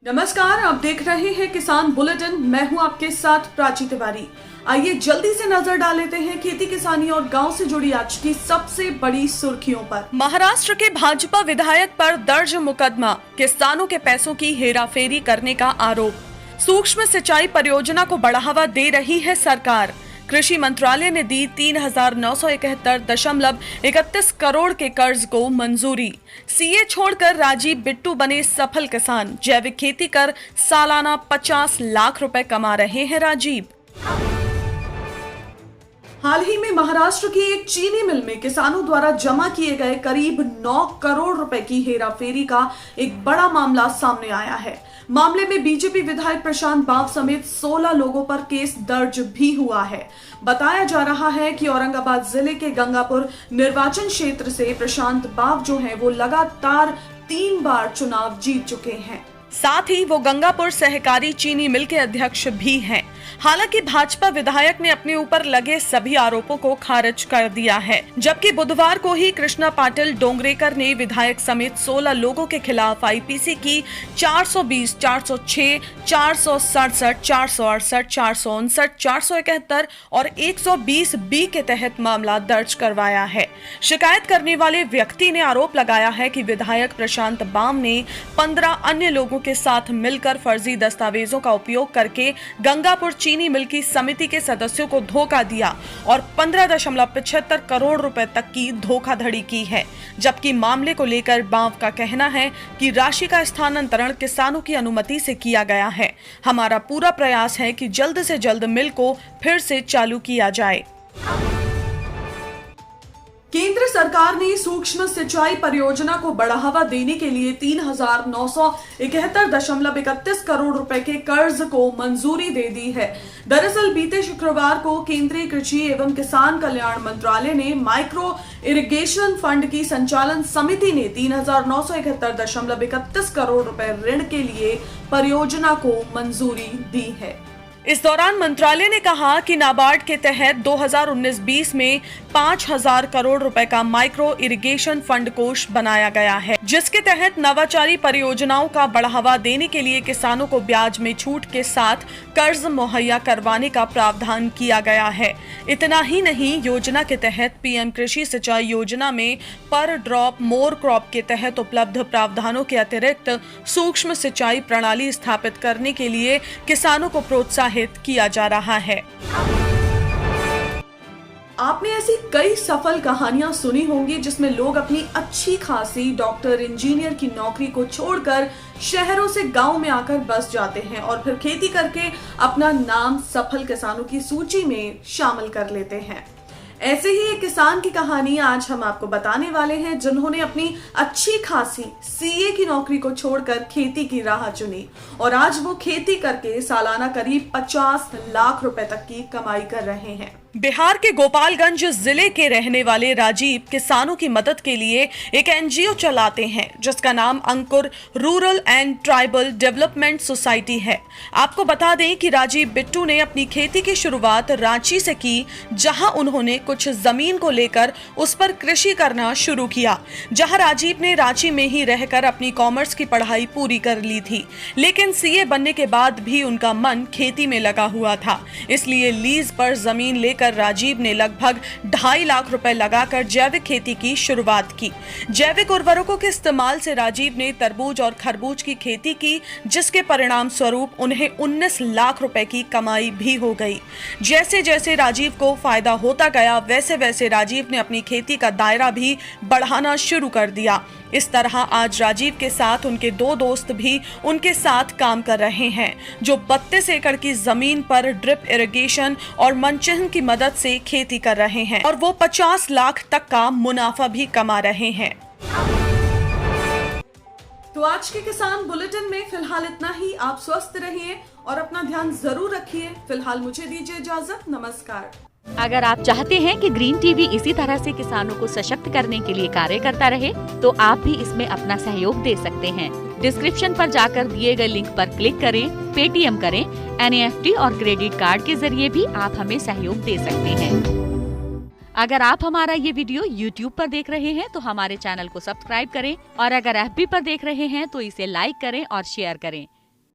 नमस्कार, आप देख रहे हैं किसान बुलेटिन। मैं हूं आपके साथ प्राची तिवारी। आइए जल्दी से नजर डाल लेते हैं खेती किसानी और गांव से जुड़ी आज की सबसे बड़ी सुर्खियों पर। महाराष्ट्र के भाजपा विधायक पर दर्ज मुकदमा, किसानों के पैसों की हेराफेरी करने का आरोप। सूक्ष्म सिंचाई परियोजना को बढ़ावा दे रही है सरकार। कृषि मंत्रालय ने दी 3,971.31 करोड़ के कर्ज को मंजूरी। सीए छोड़कर राजीव बिट्टू बने सफल किसान। जैविक खेती कर सालाना 50 लाख रुपए कमा रहे हैं राजीव। हाल ही में महाराष्ट्र की एक चीनी मिल में किसानों द्वारा जमा किए गए करीब 9 करोड़ रुपए की हेराफेरी का एक बड़ा मामला सामने आया है। मामले में बीजेपी विधायक प्रशांत बाव समेत 16 लोगों पर केस दर्ज भी हुआ है। बताया जा रहा है कि औरंगाबाद जिले के गंगापुर निर्वाचन क्षेत्र से प्रशांत बाव जो है वो लगातार 3 बार चुनाव जीत चुके हैं। साथ ही वो गंगापुर सहकारी चीनी मिल के अध्यक्ष भी हैं। हालांकि भाजपा विधायक ने अपने ऊपर लगे सभी आरोपों को खारिज कर दिया है, जबकि बुधवार को ही कृष्णा पाटिल डोंगरेकर ने विधायक समेत 16 लोगों के खिलाफ आईपीसी की 420, 406, 467, 468, 459, 471 और 120 बी के तहत मामला दर्ज करवाया है। शिकायत करने वाले व्यक्ति ने आरोप लगाया है कि विधायक प्रशांत बाव ने 15 अन्य लोगों के साथ मिलकर फर्जी दस्तावेजों का उपयोग करके गंगापुर चीनी मिल की समिति के सदस्यों को धोखा दिया और 15.75 करोड़ रुपए तक की धोखाधड़ी की है। जबकि मामले को लेकर बाव का कहना है कि राशि का स्थानांतरण किसानों की अनुमति से किया गया है। हमारा पूरा प्रयास है कि जल्द से जल्द मिल को फिर से चालू किया जाए। केंद्र सरकार ने सूक्ष्म सिंचाई परियोजना को बढ़ावा देने के लिए 3,971.31 करोड़ रुपए के कर्ज को मंजूरी दे दी है। दरअसल बीते शुक्रवार को केंद्रीय कृषि एवं किसान कल्याण मंत्रालय ने माइक्रो इरिगेशन फंड की संचालन समिति ने 3,971.31 करोड़ रुपए ऋण के लिए परियोजना को मंजूरी दी है। इस दौरान मंत्रालय ने कहा कि नाबार्ड के तहत 2019-20 में 5,000 करोड़ रुपए का माइक्रो इरिगेशन फंड कोष बनाया गया है, जिसके तहत नवाचारी परियोजनाओं का बढ़ावा देने के लिए किसानों को ब्याज में छूट के साथ कर्ज मुहैया करवाने का प्रावधान किया गया है। इतना ही नहीं, योजना के तहत पीएम कृषि सिंचाई योजना में पर ड्रॉप मोर क्रॉप के तहत उपलब्ध प्रावधानों के अतिरिक्त सूक्ष्म सिंचाई प्रणाली स्थापित करने के लिए किसानों को प्रोत्साहित किया जा रहा है। आपने ऐसी कई सफल कहानियां सुनी होंगी जिसमें लोग अपनी अच्छी खासी डॉक्टर, इंजीनियर की नौकरी को छोड़कर शहरों से गांव में आकर बस जाते हैं और फिर खेती करके अपना नाम सफल किसानों की सूची में शामिल कर लेते हैं। ऐसे ही एक किसान की कहानी आज हम आपको बताने वाले हैं, जिन्होंने अपनी अच्छी खासी सीए की नौकरी को छोड़कर खेती की राह चुनी और आज वो खेती करके सालाना करीब 50 लाख रुपए तक की कमाई कर रहे हैं। बिहार के गोपालगंज जिले के रहने वाले राजीव किसानों की मदद के लिए एक एनजीओ चलाते हैं, जिसका नाम Ankur rural and tribal development society है। आपको बता दें कि राजीव बिट्टू ने अपनी खेती की शुरुआत रांची से की, जहां उन्होंने कुछ जमीन को लेकर उस पर कृषि करना शुरू किया। जहां राजीव ने रांची में ही रहकर अपनी कॉमर्स की पढ़ाई पूरी कर ली थी, लेकिन सीए बनने के बाद भी उनका मन खेती में लगा हुआ था। इसलिए लीज पर जमीन लेकर राजीव ने लगभग 2.5 लाख रुपए लगाकर जैविक खेती की शुरुआत की। जैविक उर्वरकों के इस्तेमाल से राजीव ने तरबूज और खरबूज की खेती की, जिसके परिणाम स्वरूप उन्हें 19 लाख रुपए की कमाई भी हो गई। जैसे जैसे राजीव को फायदा होता गया, वैसे वैसे राजीव ने अपनी खेती का दायरा भी बढ़ाना शुरू कर दिया। इस तरह आज राजीव के साथ उनके 2 दोस्त भी उनके साथ काम कर रहे हैं, जो 32 एकड़ की जमीन पर ड्रिप इरिगेशन और मनचिन्ह की मदद से खेती कर रहे हैं और वो 50 लाख तक का मुनाफा भी कमा रहे हैं। तो आज के किसान बुलेटिन में फिलहाल इतना ही। आप स्वस्थ रहिए और अपना ध्यान जरूर रखिए। फिलहाल मुझे दीजिए इजाजत। नमस्कार। अगर आप चाहते हैं कि ग्रीन टीवी इसी तरह से किसानों को सशक्त करने के लिए कार्य करता रहे, तो आप भी इसमें अपना सहयोग दे सकते हैं। डिस्क्रिप्शन पर जाकर दिए गए लिंक पर क्लिक करें, पेटीएम करें, NEFT और क्रेडिट कार्ड के जरिए भी आप हमें सहयोग दे सकते हैं। अगर आप हमारा ये वीडियो YouTube पर देख रहे हैं तो हमारे चैनल को सब्सक्राइब करें और अगर FB पर देख रहे हैं तो इसे लाइक करें और शेयर करें।